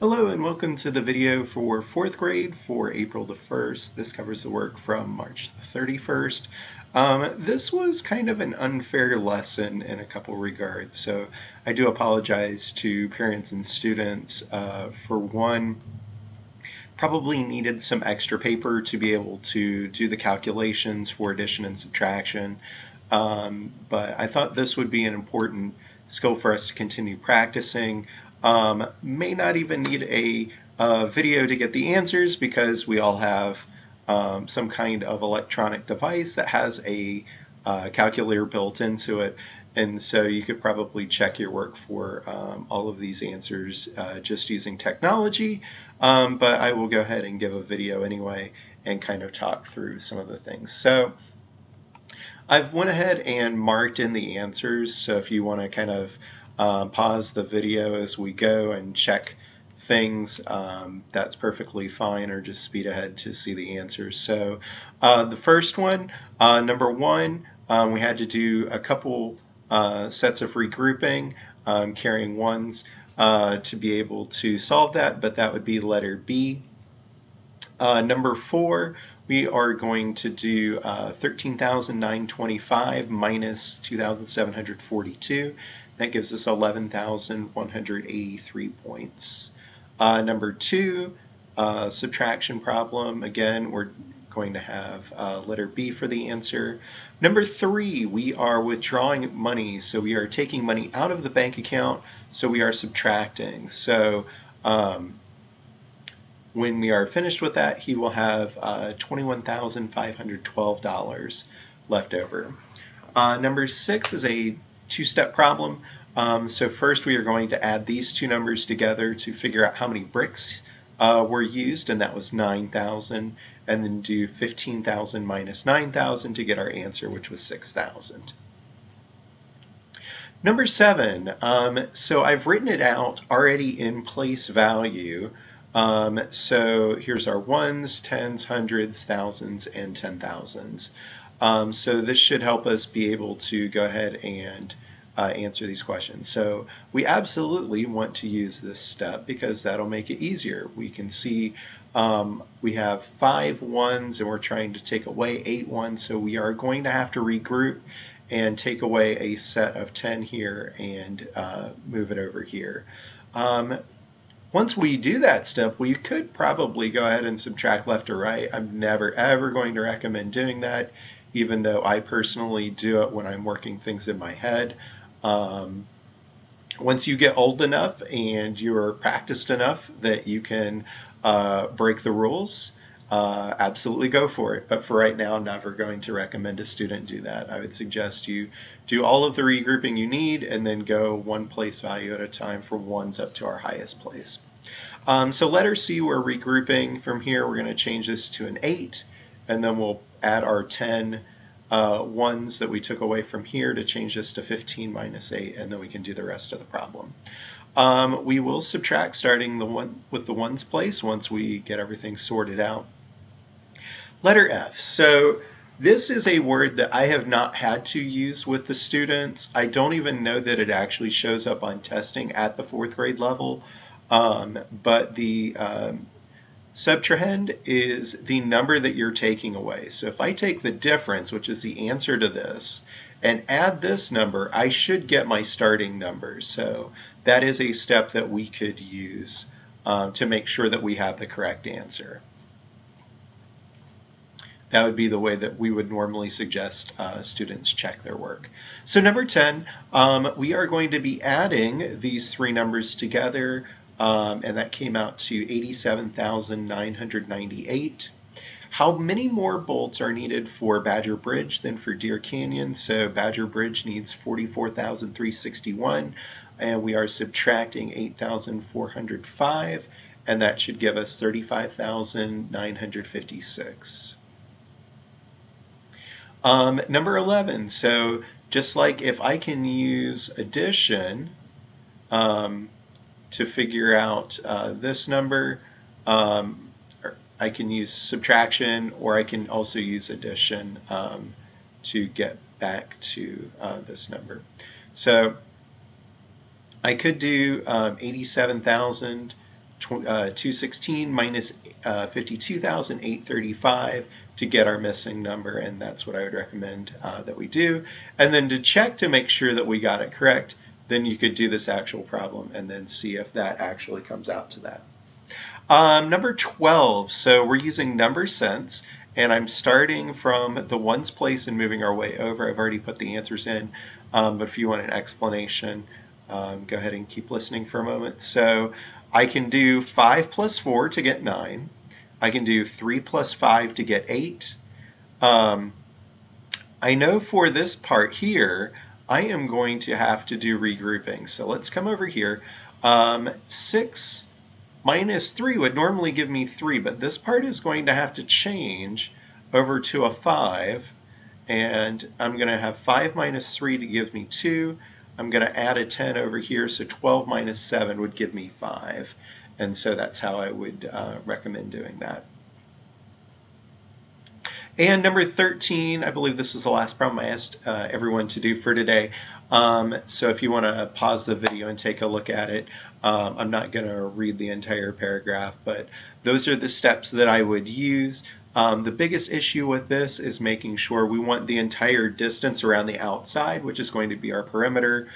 Hello and welcome to the video for 4th grade for April the 1st. This covers the work from March the 31st. This was kind of an unfair lesson in a couple regards, so I do apologize to parents and students. For one, probably needed some extra paper to be able to do the calculations for addition and subtraction, but I thought this would be an important skill for us to continue practicing. May not even need a video to get the answers because we all have some kind of electronic device that has a calculator built into it. And so you could probably check your work for all of these answers just using technology. But I will go ahead and give a video anyway and kind of talk through some of the things. So I've went ahead and marked in the answers. So if you want to kind of pause the video as we go and check things, that's perfectly fine, or just speed ahead to see the answers. So the first one, number one, we had to do a couple sets of regrouping, carrying ones to be able to solve that, but that would be letter B. Number four, we are going to do 13,925 minus 2,742. That gives us 11,183 points. Number two, subtraction problem. Again, we're going to have letter B for the answer. Number three, we are withdrawing money. So we are taking money out of the bank account, so we are subtracting. So when we are finished with that, he will have $21,512 left over. Number six is a two-step problem. So first we are going to add these two numbers together to figure out how many bricks were used, and that was 9,000, and then do 15,000 minus 9,000 to get our answer, which was 6,000. Number seven, so I've written it out already in place value. So here's our ones, tens, hundreds, thousands, and 10,000s. So this should help us be able to go ahead and answer these questions. So we absolutely want to use this step because that'll make it easier. We can see we have 5 ones and we're trying to take away 8 ones, so we are going to have to regroup and take away a set of 10 here and move it over here. Once we do that step, we could probably go ahead and subtract left or right. I'm never ever going to recommend doing that, even though I personally do it when I'm working things in my head. Once you get old enough and you're practiced enough that you can break the rules, absolutely go for it. But for right now, I'm never going to recommend a student do that. I would suggest you do all of the regrouping you need and then go one place value at a time from ones up to our highest place. So letter C, we're regrouping. From here, we're going to change this to an 8, and then we'll add our 10 ones that we took away from here to change this to 15 minus 8, and then we can do the rest of the problem. We will subtract starting with the ones place once we get everything sorted out. Letter F. So this is a word that I have not had to use with the students. I don't even know that it actually shows up on testing at the 4th grade level, but the subtrahend is the number that you're taking away. So if I take the difference, which is the answer to this, and add this number, I should get my starting number. So that is a step that we could use to make sure that we have the correct answer. That would be the way that we would normally suggest students check their work. So number 10, we are going to be adding these three numbers together, and that came out to 87,998. How many more bolts are needed for Badger Bridge than for Deer Canyon? So Badger Bridge needs 44,361, and we are subtracting 8,405, and that should give us 35,956. Number 11, so just like if I can use addition to figure out this number, I can use subtraction, or I can also use addition to get back to this number. So I could do 87,000 216 minus 52,835 to get our missing number, and that's what I would recommend that we do. And then to check to make sure that we got it correct, then you could do this actual problem and then see if that actually comes out to that. Number 12, so we're using number sense, and I'm starting from the ones place and moving our way over. I've already put the answers in, but if you want an explanation, go ahead and keep listening for a moment. So I can do 5 plus 4 to get 9. I can do 3 plus 5 to get 8. I know for this part here, I am going to have to do regrouping. So let's come over here. 6 minus 3 would normally give me 3, but this part is going to have to change over to a 5. And I'm going to have 5 minus 3 to give me 2. I'm going to add a 10 over here, so 12 minus 7 would give me 5. And so that's how I would recommend doing that. And number 13, I believe this is the last problem I asked everyone to do for today. So if you want to pause the video and take a look at it, I'm not going to read the entire paragraph, but those are the steps that I would use. The biggest issue with this is making sure we want the entire distance around the outside, which is going to be our perimeter.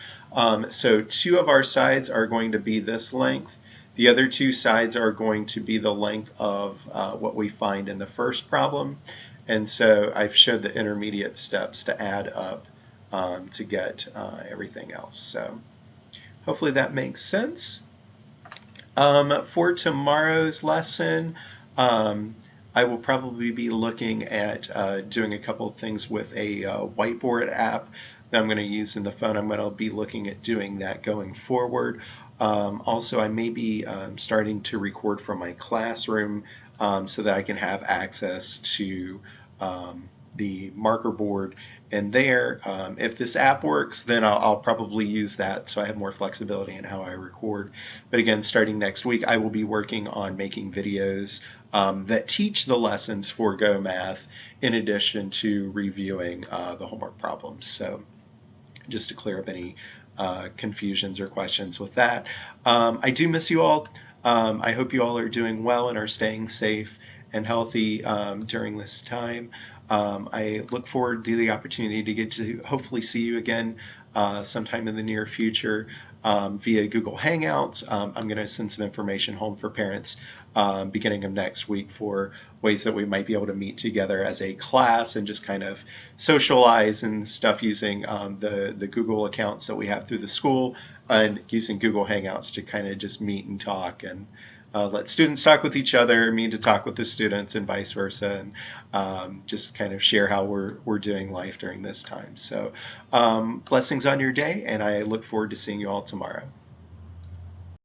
So 2 of our sides are going to be this length. The other 2 sides are going to be the length of what we find in the first problem. And so I've showed the intermediate steps to add up to get everything else. So hopefully that makes sense. For tomorrow's lesson, I will probably be looking at doing a couple of things with a whiteboard app that I'm going to use in the phone. I'm going to be looking at doing that going forward. Also, I may be starting to record from my classroom so that I can have access to the marker board. And there, if this app works, then I'll probably use that so I have more flexibility in how I record. But again, starting next week, I will be working on making videos that teach the lessons for Go Math in addition to reviewing the homework problems. So just to clear up any confusions or questions with that. I do miss you all. I hope you all are doing well and are staying safe and healthy during this time. I look forward to the opportunity to get to hopefully see you again sometime in the near future via Google Hangouts. I'm going to send some information home for parents beginning of next week for ways that we might be able to meet together as a class and just kind of socialize and stuff using the Google accounts that we have through the school and using Google Hangouts to kind of just meet and talk and let students talk with each other, me to talk with the students and vice versa, and just kind of share how we're doing life during this time. So blessings on your day, and I look forward to seeing you all tomorrow.